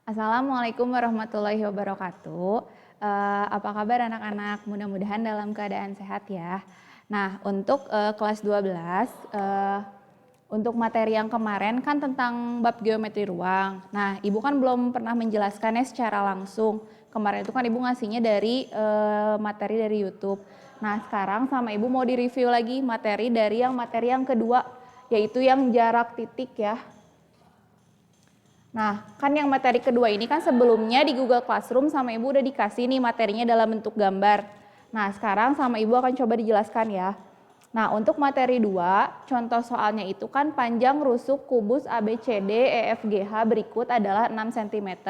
Assalamualaikum warahmatullahi wabarakatuh. Apa kabar anak-anak? Mudah-mudahan dalam keadaan sehat ya. Nah, untuk kelas 12, untuk materi yang kemarin kan tentang bab geometri ruang. Nah, Ibu kan belum pernah menjelaskannya secara langsung. Kemarin itu kan Ibu ngasihnya dari materi dari YouTube. Nah, sekarang sama Ibu mau direview lagi materi yang kedua, yaitu yang jarak titik ya. Nah, kan yang materi kedua ini kan sebelumnya di Google Classroom sama Ibu udah dikasih nih materinya dalam bentuk gambar. Nah, sekarang sama Ibu akan coba dijelaskan ya. Nah, untuk materi 2, contoh soalnya itu kan panjang rusuk kubus ABCD EFGH berikut adalah 6 cm.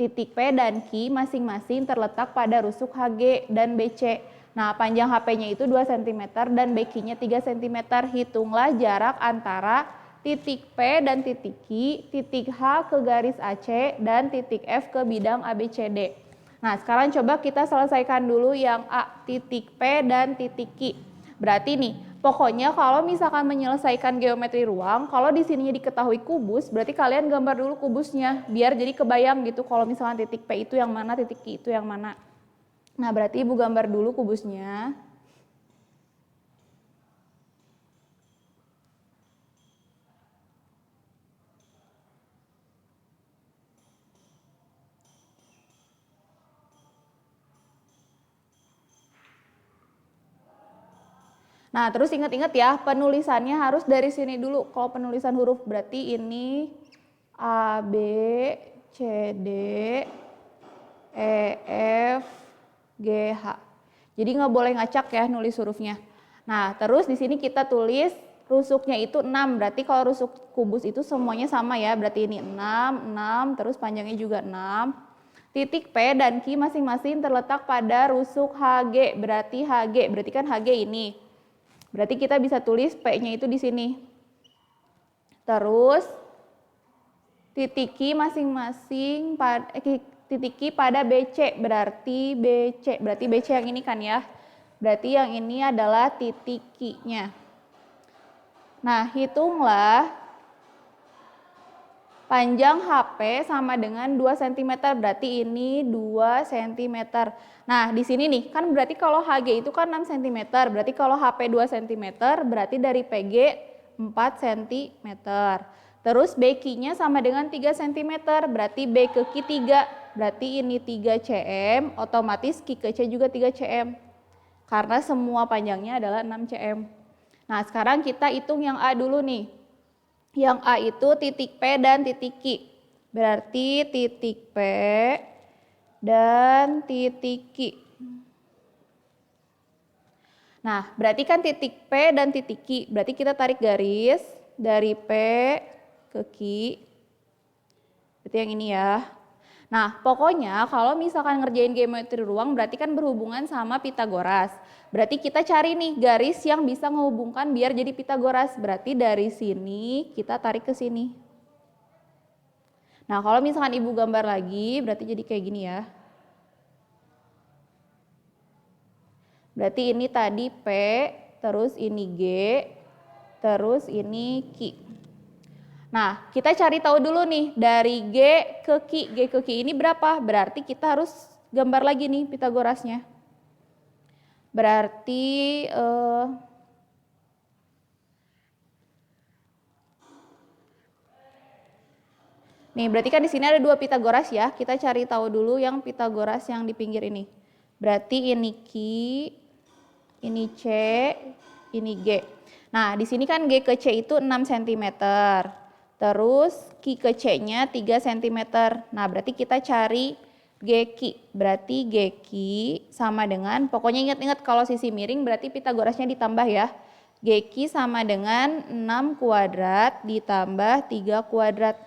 Titik P dan Q masing-masing terletak pada rusuk HG dan BC. Nah, panjang HP-nya itu 2 cm dan BQ-nya 3 cm. Hitunglah jarak antara titik P dan titik Q, titik H ke garis AC, dan titik F ke bidang ABCD. Nah, sekarang coba kita selesaikan dulu yang A, titik P dan titik Q. Berarti nih, pokoknya kalau misalkan menyelesaikan geometri ruang, kalau di sininya diketahui kubus, berarti kalian gambar dulu kubusnya, biar jadi kebayang gitu kalau misalkan titik P itu yang mana, titik Q itu yang mana. Nah, berarti Ibu gambar dulu kubusnya. Nah, terus ingat-ingat ya, penulisannya harus dari sini dulu. Kalau penulisan huruf berarti ini A, B, C, D, E, F, G, H. Jadi nggak boleh ngacak ya nulis hurufnya. Nah, terus di sini kita tulis rusuknya itu 6. Berarti kalau rusuk kubus itu semuanya sama ya. Berarti ini 6, terus panjangnya juga 6. Titik P dan Q masing-masing terletak pada rusuk HG. Berarti kan HG ini. Berarti kita bisa tulis P-nya itu di sini. Terus titik Q masing-masing pada BC, berarti BC yang ini kan ya. Berarti yang ini adalah titik Q-nya. Nah, hitunglah panjang HP sama dengan 2 cm, berarti ini 2 cm. Nah, di sini nih, kan berarti kalau HG itu kan 6 cm, berarti kalau HP 2 cm, berarti dari PG 4 cm. Terus BQ-nya sama dengan 3 cm, berarti B ke Q 3, berarti ini 3 cm, otomatis Q ke C juga 3 cm. Karena semua panjangnya adalah 6 cm. Nah, sekarang kita hitung yang A dulu nih. Yang A itu titik P dan titik Q. Berarti titik P dan titik Q. Nah, berarti kan titik P dan titik Q. Berarti kita tarik garis dari P ke Q. Berarti yang ini ya. Nah, pokoknya kalau misalkan ngerjain geometri ruang berarti kan berhubungan sama Pitagoras. Berarti kita cari nih garis yang bisa menghubungkan biar jadi Pitagoras. Berarti dari sini kita tarik ke sini. Nah, kalau misalkan Ibu gambar lagi berarti jadi kayak gini ya. Berarti ini tadi P, terus ini G, terus ini Q. Nah, kita cari tahu dulu nih dari G ke Q ini berapa? Berarti kita harus gambar lagi nih Pitagorasnya. Berarti nih, berarti kan di sini ada 2 Pitagoras ya. Kita cari tahu dulu yang Pitagoras yang di pinggir ini. Berarti ini Q, ini C, ini G. Nah, di sini kan G ke C itu 6 cm. Terus Q ke C-nya 3 cm. Nah, berarti kita cari GQ. Berarti GQ sama dengan, pokoknya ingat-ingat kalau sisi miring berarti Pitagorasnya ditambah ya. GQ sama dengan 6 kuadrat ditambah 3 kuadrat.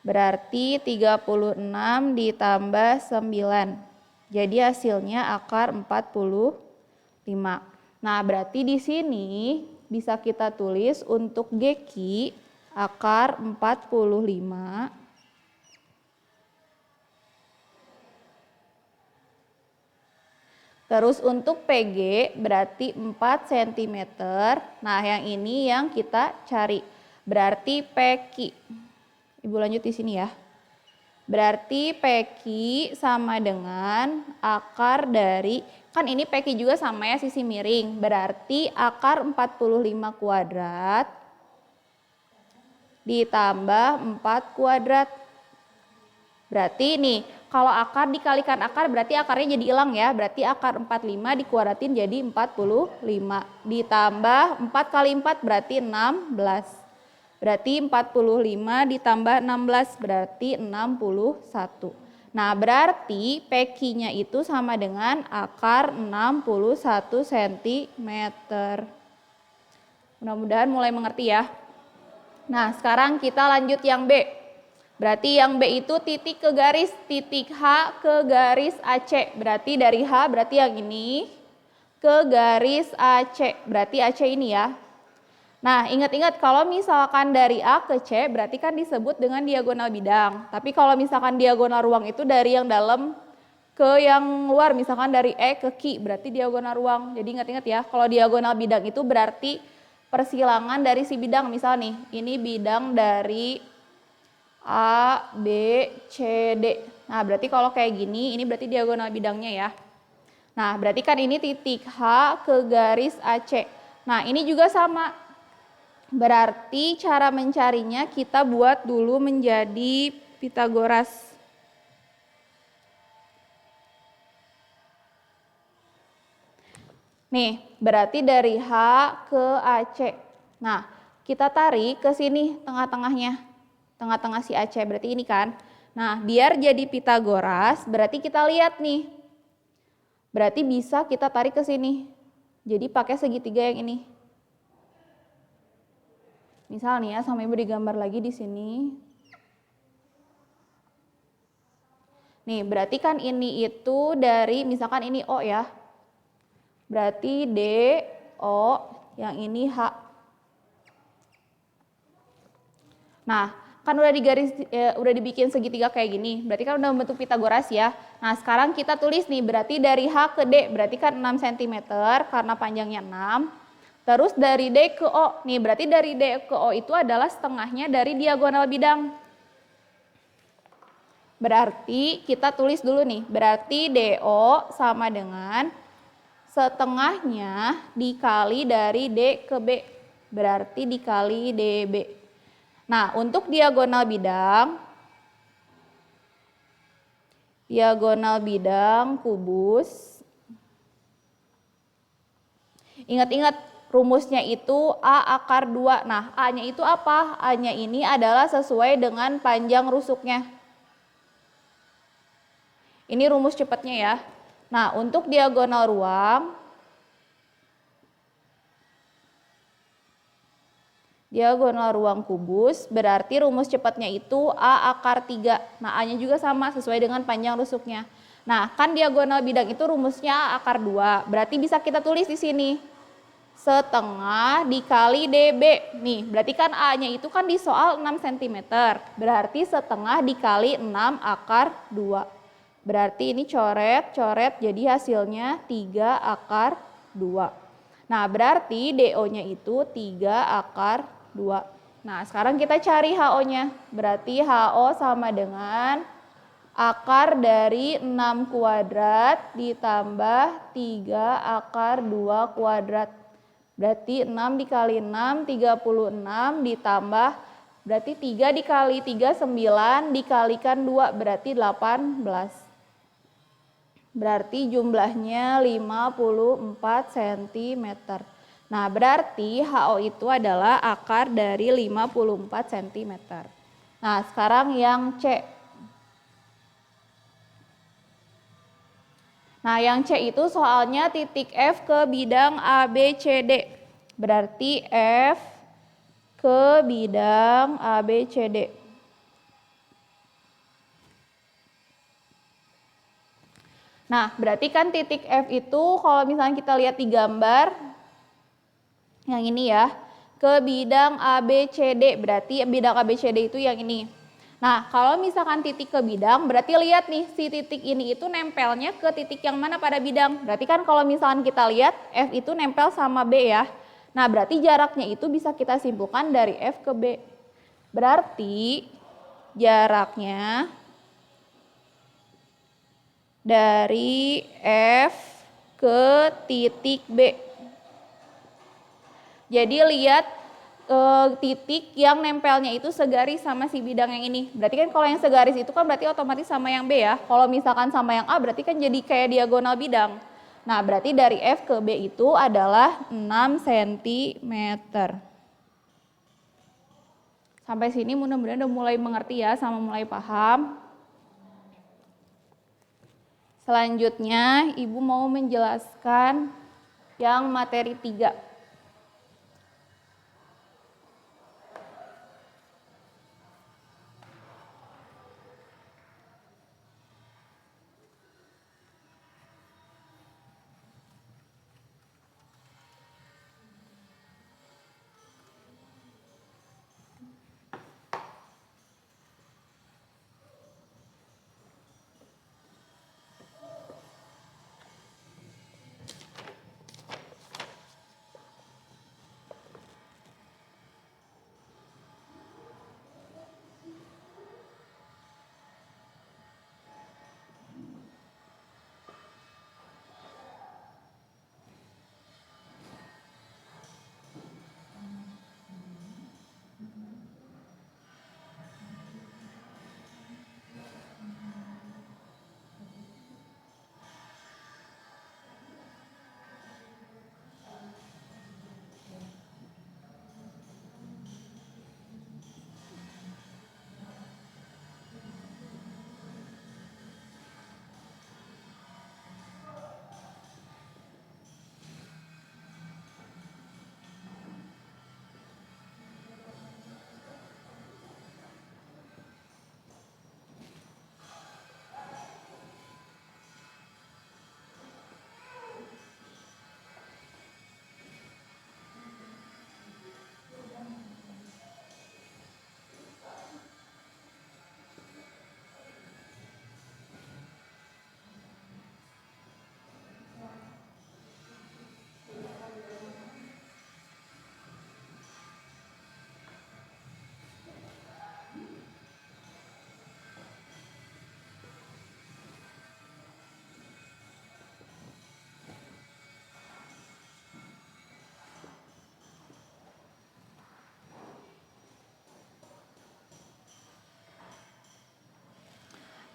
Berarti 36 ditambah 9. Jadi hasilnya akar 45. Nah, berarti di sini bisa kita tulis untuk GQ akar 45. Terus untuk PG berarti 4 cm. Nah, yang ini yang kita cari. Berarti PQ. Ibu lanjut di sini ya. Berarti PQ sama dengan akar dari, kan ini PQ juga sama ya sisi miring, berarti akar 45 kuadrat ditambah 4 kuadrat. Berarti nih, kalau akar dikalikan akar berarti akarnya jadi hilang ya. Berarti akar 45 dikuadratin jadi 45. Ditambah 4 kali 4 berarti 16. Berarti 45 ditambah 16 berarti 61. Nah berarti PQ-nya itu sama dengan akar 61 cm. Mudah-mudahan mulai mengerti ya. Nah sekarang kita lanjut yang B. Berarti yang B itu titik ke garis, titik H ke garis AC. Berarti dari H berarti yang ini ke garis AC. Berarti AC ini ya. Nah ingat-ingat kalau misalkan dari A ke C berarti kan disebut dengan diagonal bidang. Tapi kalau misalkan diagonal ruang itu dari yang dalam ke yang luar. Misalkan dari E ke Q berarti diagonal ruang. Jadi ingat-ingat ya kalau diagonal bidang itu berarti persilangan dari si bidang. Misal nih ini bidang dari A, B, C, D. Nah berarti kalau kayak gini ini berarti diagonal bidangnya ya. Nah berarti kan ini titik H ke garis AC. Nah ini juga sama. Berarti cara mencarinya kita buat dulu menjadi Pitagoras. Nih berarti dari H ke AC. Nah kita tarik ke sini tengah-tengahnya. Tengah-tengah si AC berarti ini kan. Nah biar jadi Pitagoras berarti kita lihat nih. Berarti bisa kita tarik ke sini. Jadi pakai segitiga yang ini. Misal nih ya sama ibu digambar lagi di sini. Nih berarti kan ini itu dari misalkan ini O ya. Berarti D, O, yang ini H. Nah kan udah udah dibikin segitiga kayak gini, berarti kan udah membentuk Pitagoras ya. Nah sekarang kita tulis nih, berarti dari H ke D, berarti kan 6 cm karena panjangnya 6. Terus dari D ke O, nih berarti dari D ke O itu adalah setengahnya dari diagonal bidang. Berarti kita tulis dulu nih, berarti DO sama dengan setengahnya dikali dari D ke B, berarti dikali DB. Nah, untuk diagonal bidang kubus. Ingat-ingat rumusnya itu A akar 2. Nah, A-nya itu apa? A-nya ini adalah sesuai dengan panjang rusuknya. Ini rumus cepatnya ya. Nah, untuk diagonal ruang, kubus berarti rumus cepatnya itu A akar 3. Nah A-nya juga sama sesuai dengan panjang rusuknya. Nah kan diagonal bidang itu rumusnya A akar 2. Berarti bisa kita tulis di sini. Setengah dikali DB. Nih berarti kan A-nya itu kan di soal 6 cm. Berarti setengah dikali 6 akar 2. Berarti ini coret jadi hasilnya 3 akar 2. Nah berarti DO-nya itu 3 akar 2. Nah sekarang kita cari HO-nya. Berarti HO sama dengan akar dari 6 kuadrat ditambah 3 akar 2 kuadrat. Berarti 6 dikali 6, 36 ditambah, berarti 3 dikali 3, 9 dikalikan 2, berarti 18. Berarti jumlahnya 54 cm. Nah berarti HO itu adalah akar dari 54 cm. Nah sekarang yang C. Nah yang C itu soalnya titik F ke bidang ABCD. Berarti F ke bidang ABCD. Nah berarti kan titik F itu kalau misalnya kita lihat di gambar yang ini ya, ke bidang ABCD, berarti bidang ABCD itu yang ini. Nah kalau misalkan titik ke bidang berarti lihat nih si titik ini itu nempelnya ke titik yang mana pada bidang. Berarti kan kalau misalkan kita lihat F itu nempel sama B ya. Nah berarti jaraknya itu bisa kita simpulkan dari F ke B. Berarti jaraknya dari F ke titik B. Jadi lihat titik yang nempelnya itu segaris sama si bidang yang ini. Berarti kan kalau yang segaris itu kan berarti otomatis sama yang B ya. Kalau misalkan sama yang A berarti kan jadi kayak diagonal bidang. Nah berarti dari F ke B itu adalah 6 cm. Sampai sini mudah-mudahan udah mulai mengerti ya sama mulai paham. Selanjutnya Ibu mau menjelaskan yang materi 3.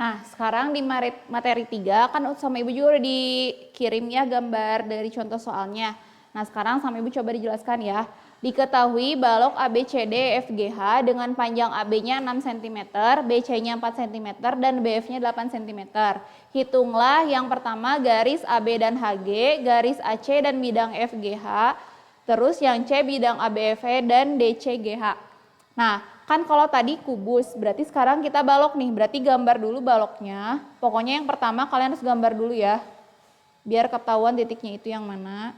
Nah, sekarang di materi 3 kan sama Ibu juga udah dikirim ya gambar dari contoh soalnya. Nah, sekarang sama Ibu coba dijelaskan ya. Diketahui balok ABCD FGH dengan panjang AB-nya 6 cm, BC-nya 4 cm, dan BF-nya 8 cm. Hitunglah yang pertama garis AB dan HG, garis AC dan bidang FGH, terus yang C bidang ABF dan DCGH. Nah, kan kalau tadi kubus, berarti sekarang kita balok nih, berarti gambar dulu baloknya. Pokoknya yang pertama kalian harus gambar dulu ya, biar ketahuan titiknya itu yang mana.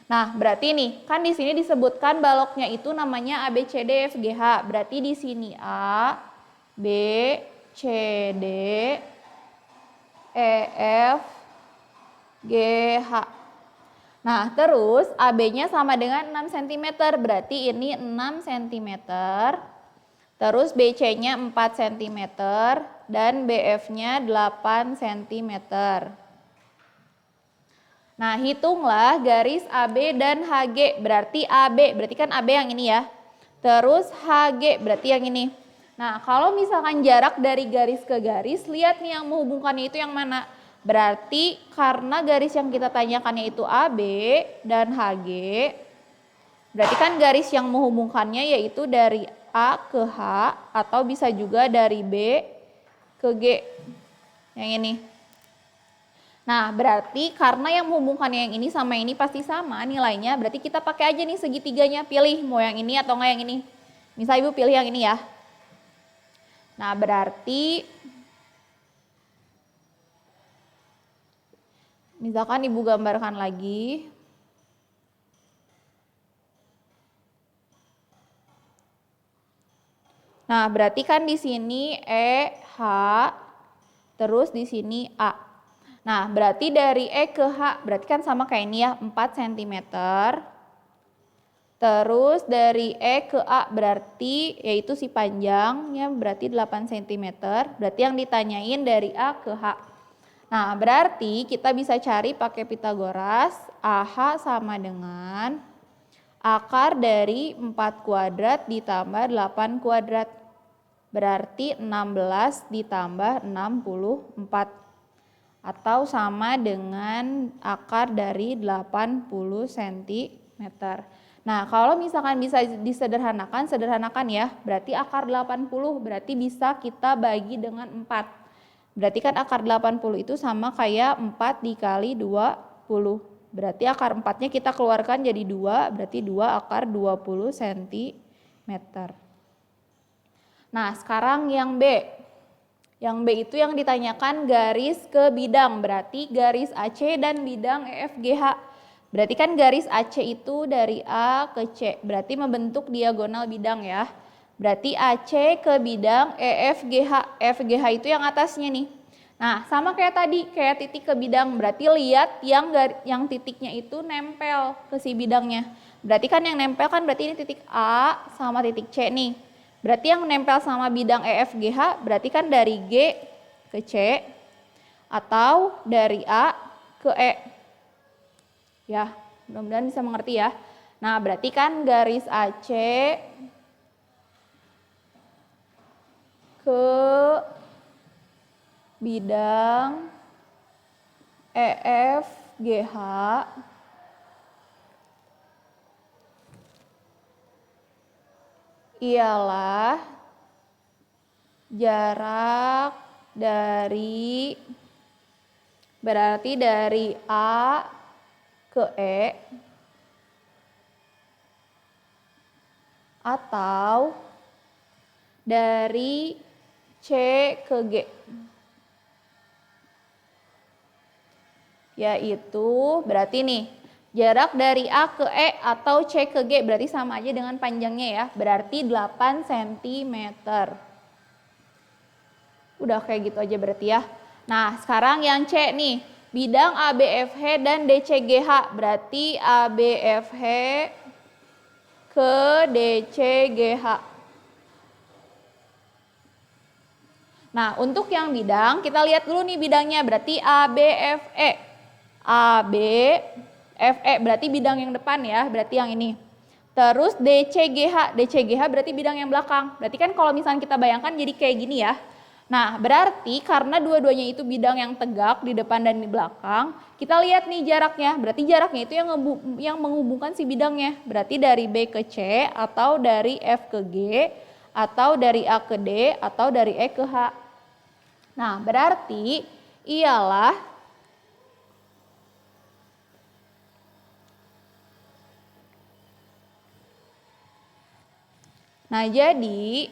Nah, berarti nih, kan di sini disebutkan baloknya itu namanya ABCDFGH. Berarti di sini A, B, C, D, E, F, G, H. Nah, terus AB-nya sama dengan 6 cm, berarti ini 6 cm. Terus BC-nya 4 cm dan BF-nya 8 cm. Nah, hitunglah garis AB dan HG, berarti AB, berarti kan AB yang ini ya. Terus HG, berarti yang ini. Nah, kalau misalkan jarak dari garis ke garis, lihat nih yang menghubungkannya itu yang mana. Berarti karena garis yang kita tanyakannya itu AB dan HG, berarti kan garis yang menghubungkannya yaitu dari A ke H atau bisa juga dari B ke G. Yang ini. Nah, berarti karena yang menghubungkannya yang ini sama ini pasti sama nilainya, berarti kita pakai aja nih segitiganya, pilih mau yang ini atau enggak yang ini. Misal Ibu pilih yang ini ya. Nah, berarti misalkan Ibu gambarkan lagi. Nah, berarti kan di sini E, H, terus di sini A. Nah, berarti dari E ke H, berarti kan sama kayak ini ya, 4 cm. Terus dari E ke A berarti yaitu si panjangnya berarti 8 cm. Berarti yang ditanyain dari A ke H. Nah, berarti kita bisa cari pakai Pitagoras. AH sama dengan akar dari 4 kuadrat ditambah 8 kuadrat. Berarti 16 ditambah 64. Atau sama dengan akar dari 80 cm. Nah, kalau misalkan bisa disederhanakan, sederhanakan ya. Berarti akar 80 berarti bisa kita bagi dengan 4. Berarti kan akar 80 itu sama kayak 4 dikali 20. Berarti akar 4-nya kita keluarkan jadi 2, berarti 2 akar 20 cm. Nah, sekarang yang B. Yang B itu yang ditanyakan garis ke bidang, berarti garis AC dan bidang EFGH. Berarti kan garis AC itu dari A ke C, berarti membentuk diagonal bidang ya. Berarti AC ke bidang EFGH, EFGH itu yang atasnya nih. Nah, sama kayak tadi, kayak titik ke bidang, berarti lihat yang titiknya itu nempel ke si bidangnya. Berarti kan yang nempel kan berarti ini titik A sama titik C nih. Berarti yang nempel sama bidang EFGH berarti kan dari G ke C atau dari A ke E. Ya, mudah-mudahan bisa mengerti ya. Nah, berarti kan garis AC ke bidang EFGH ialah jarak dari berarti dari A ke E atau dari C ke G, yaitu berarti nih jarak dari A ke E atau C ke G berarti sama aja dengan panjangnya ya, berarti 8 cm. Udah kayak gitu aja berarti ya. Nah, sekarang yang C nih, bidang ABFH dan DCGH, berarti ABFH ke DCGH. Nah, untuk yang bidang, kita lihat dulu nih bidangnya, berarti ABFE. ABFE berarti bidang yang depan ya, berarti yang ini. Terus DCGH, DCGH berarti bidang yang belakang. Berarti kan kalau misalnya kita bayangkan jadi kayak gini ya. Nah, berarti karena dua-duanya itu bidang yang tegak di depan dan di belakang, kita lihat nih jaraknya. Berarti jaraknya itu yang menghubungkan si bidangnya. Berarti dari B ke C, atau dari F ke G, atau dari A ke D, atau dari E ke H. Nah, berarti ialah jadi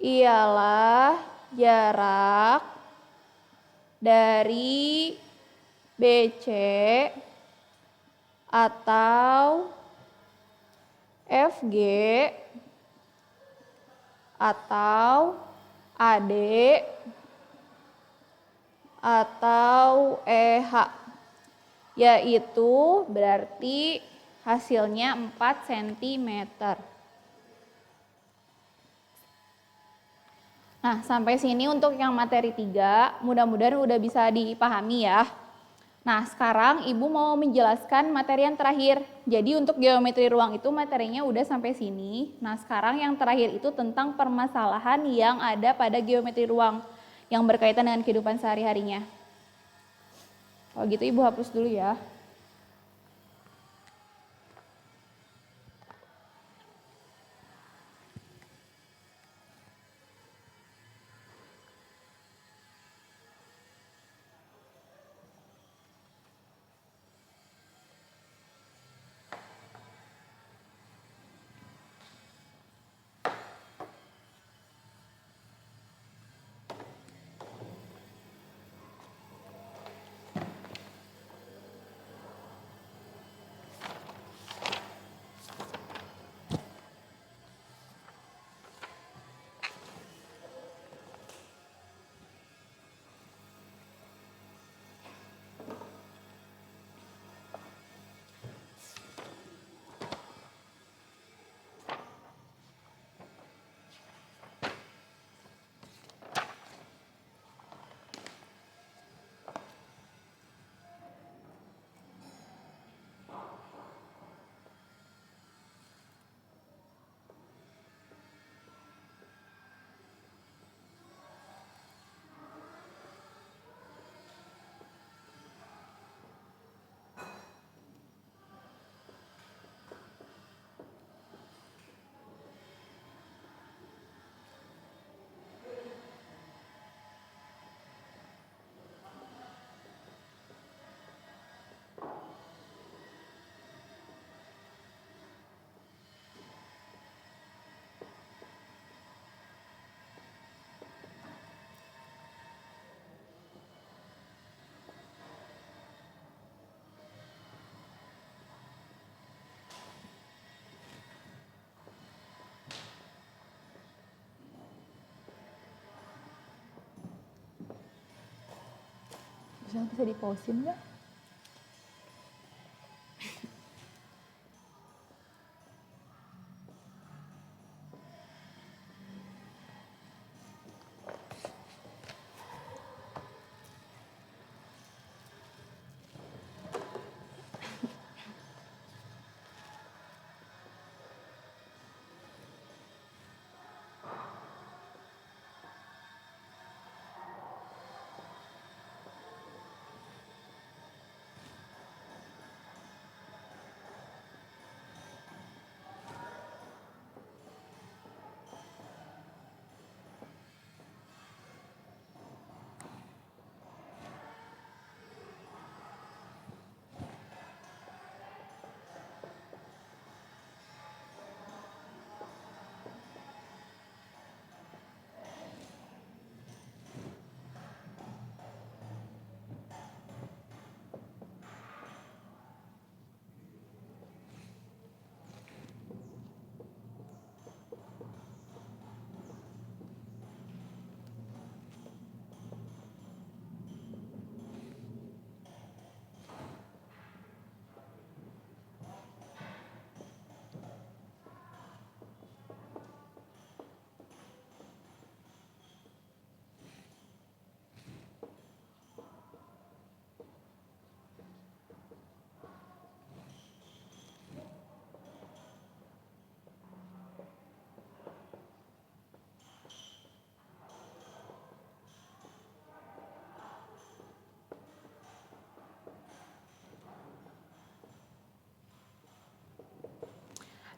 ialah jarak dari BC atau FG atau AD atau EH, yaitu berarti hasilnya 4 cm. Nah, sampai sini untuk yang materi 3, mudah-mudahan udah bisa dipahami ya. Nah, sekarang Ibu mau menjelaskan materi yang terakhir. Jadi untuk geometri ruang itu materinya udah sampai sini. Nah, sekarang yang terakhir itu tentang permasalahan yang ada pada geometri ruang yang berkaitan dengan kehidupan sehari-harinya. Kalau gitu Ibu hapus dulu ya. Bisa di-pausein nggak?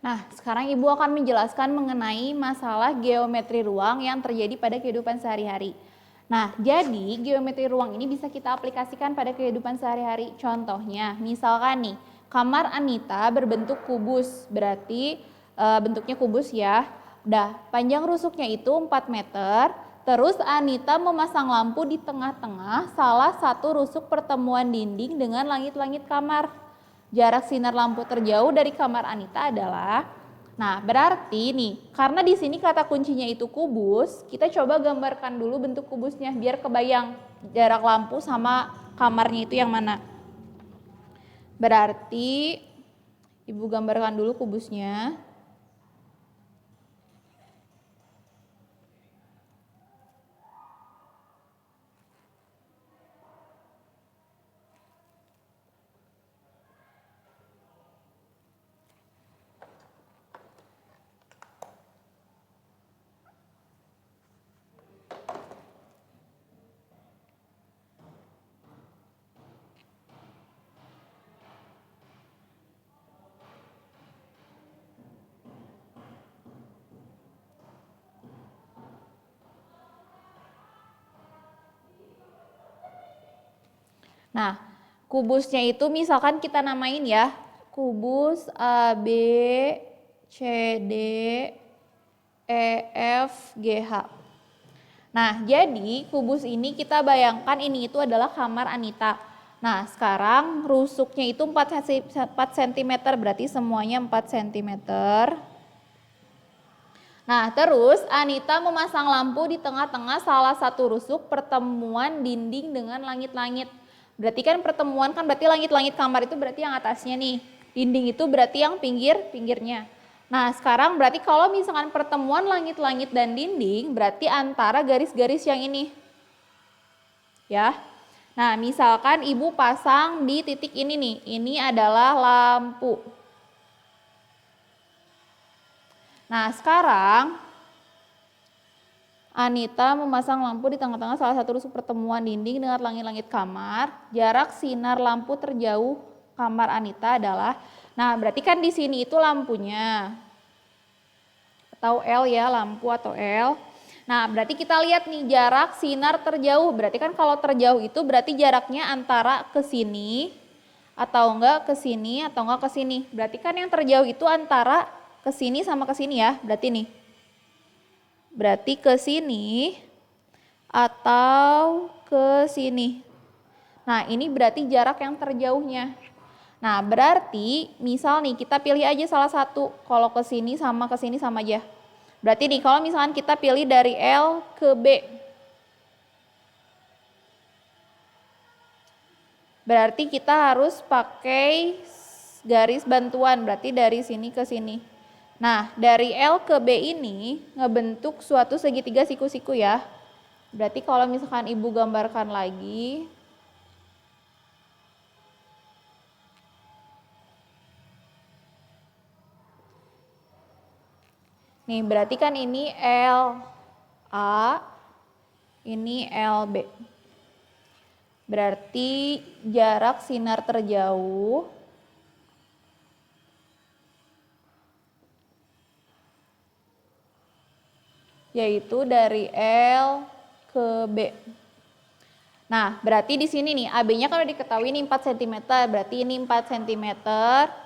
Nah, sekarang Ibu akan menjelaskan mengenai masalah geometri ruang yang terjadi pada kehidupan sehari-hari. Nah, jadi geometri ruang ini bisa kita aplikasikan pada kehidupan sehari-hari. Contohnya, misalkan nih, kamar Anita berbentuk kubus, berarti bentuknya kubus ya. Udah, panjang rusuknya itu 4 meter, terus Anita memasang lampu di tengah-tengah salah satu rusuk pertemuan dinding dengan langit-langit kamar. Jarak sinar lampu terjauh dari kamar Anita adalah, nah berarti nih, karena di sini kata kuncinya itu kubus, kita coba gambarkan dulu bentuk kubusnya biar kebayang jarak lampu sama kamarnya itu yang mana. Berarti Ibu gambarkan dulu kubusnya. Nah, kubusnya itu misalkan kita namain ya, kubus A, B, C, D, E, F, G, H. Nah, jadi kubus ini kita bayangkan ini itu adalah kamar Anita. Nah, sekarang rusuknya itu 4 cm, berarti semuanya 4 cm. Nah, terus Anita memasang lampu di tengah-tengah salah satu rusuk pertemuan dinding dengan langit-langit. Berarti kan pertemuan kan berarti langit-langit kamar itu berarti yang atasnya nih. Dinding itu berarti yang pinggirnya. Nah, sekarang berarti kalau misalkan pertemuan langit-langit dan dinding berarti antara garis-garis yang ini. Ya. Nah, misalkan Ibu pasang di titik ini nih. Ini adalah lampu. Nah, sekarang Anita memasang lampu di tengah-tengah salah satu rusuk pertemuan dinding dengan langit-langit kamar. Jarak sinar lampu terjauh kamar Anita adalah, nah berarti kan di sini itu lampunya. Atau L ya, lampu atau L. Nah berarti kita lihat nih jarak sinar terjauh. Berarti kan kalau terjauh itu berarti jaraknya antara ke sini atau enggak ke sini atau enggak ke sini. Berarti kan yang terjauh itu antara ke sini sama ke sini ya, berarti nih. Berarti ke sini atau ke sini. Nah, ini berarti jarak yang terjauhnya. Nah, berarti misal nih kita pilih aja salah satu. Kalau ke sini sama aja. Berarti nih kalau misalkan kita pilih dari L ke B. Berarti kita harus pakai garis bantuan, berarti dari sini ke sini. Nah, dari L ke B ini ngebentuk suatu segitiga siku-siku ya. Berarti kalau misalkan Ibu gambarkan lagi, nih berarti kan ini L A, ini LB. Berarti jarak sinar terjauh yaitu dari L ke B. Nah, berarti di sini nih AB-nya kan udah diketahui nih 4 cm, berarti ini 4 cm.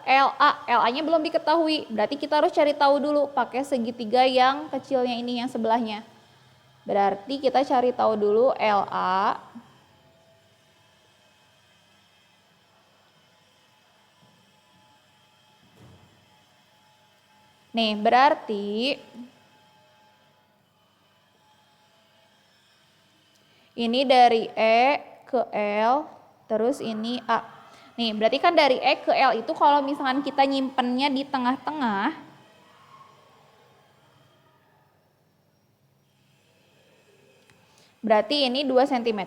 LA-nya belum diketahui, berarti kita harus cari tahu dulu pakai segitiga yang kecilnya ini yang sebelahnya. Berarti kita cari tahu dulu LA. Nih, berarti ini dari E ke L, terus ini A. Nih, berarti kan dari E ke L itu kalau misalkan kita nyimpennya di tengah-tengah, berarti ini 2 cm.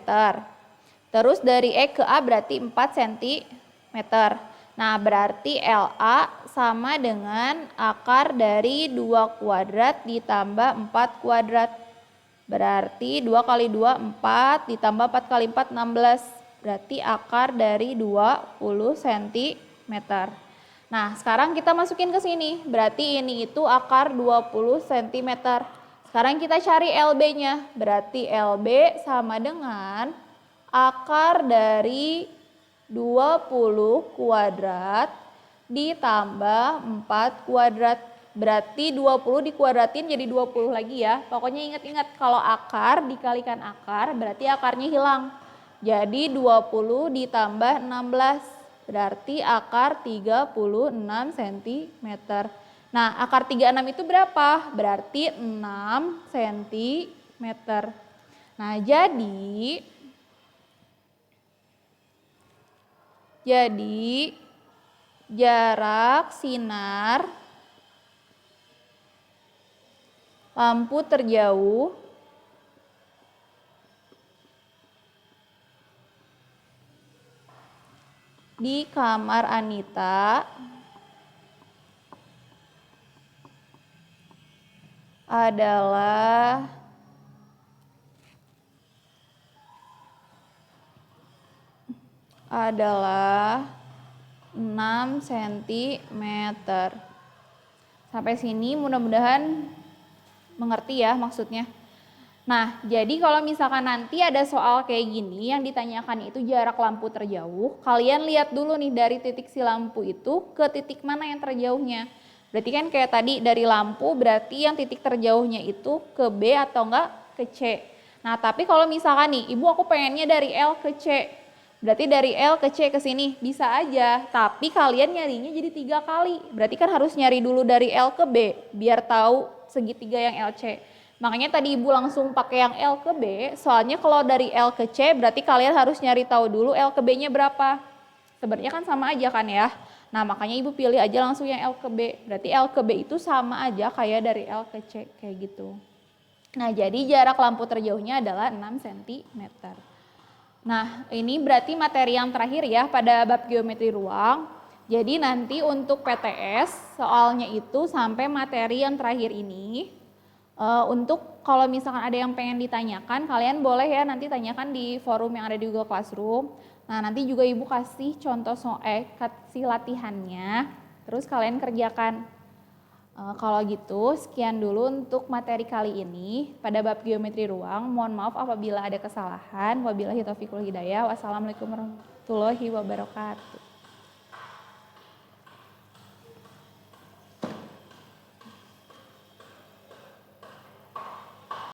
Terus dari E ke A berarti 4 cm. Nah, berarti LA sama dengan akar dari 2 kuadrat ditambah 4 kuadrat. Berarti 2 kali 2, 4, ditambah 4 kali 4, 16. Berarti akar dari 20 cm. Nah, sekarang kita masukin ke sini. Berarti ini itu akar 20 cm. Sekarang kita cari LB-nya. Berarti LB sama dengan akar dari 20 kuadrat ditambah 4 kuadrat. Berarti 20 dikuadratin jadi 20 lagi ya. Pokoknya ingat-ingat kalau akar dikalikan akar berarti akarnya hilang. Jadi 20 ditambah 16 berarti akar 36 cm. Nah, akar 36 itu berapa? Berarti 6 cm. Nah, jadi jarak sinar lampu terjauh di kamar Anita adalah 6 cm. Sampai sini mudah-mudahan mengerti ya maksudnya. Nah, jadi kalau misalkan nanti ada soal kayak gini yang ditanyakan itu jarak lampu terjauh, kalian lihat dulu nih dari titik si lampu itu ke titik mana yang terjauhnya. Berarti kan kayak tadi dari lampu berarti yang titik terjauhnya itu ke B atau enggak ke C. Nah, tapi kalau misalkan nih, Ibu aku pengennya dari L ke C. Berarti dari L ke C ke sini bisa aja, tapi kalian nyarinya jadi 3 kali. Berarti kan harus nyari dulu dari L ke B biar tahu segitiga yang LC. Makanya tadi Ibu langsung pakai yang L ke B, soalnya kalau dari L ke C berarti kalian harus nyari tahu dulu L ke B-nya berapa. Sebenarnya kan sama aja kan ya. Nah, makanya Ibu pilih aja langsung yang L ke B. Berarti L ke B itu sama aja kayak dari L ke C kayak gitu. Nah, jadi jarak lampu terjauhnya adalah 6 cm. Nah, ini berarti materi yang terakhir ya pada bab geometri ruang. Jadi nanti untuk PTS soalnya itu sampai materi yang terakhir ini. Untuk kalau misalkan ada yang pengen ditanyakan, kalian boleh ya nanti tanyakan di forum yang ada di Google Classroom. Nah, nanti juga Ibu kasih contoh kasih latihannya, terus kalian kerjakan. Kalau gitu, sekian dulu untuk materi kali ini pada bab geometri ruang. Mohon maaf apabila ada kesalahan. Wabillahi taufiq wal hidayah. Wassalamualaikum warahmatullahi wabarakatuh.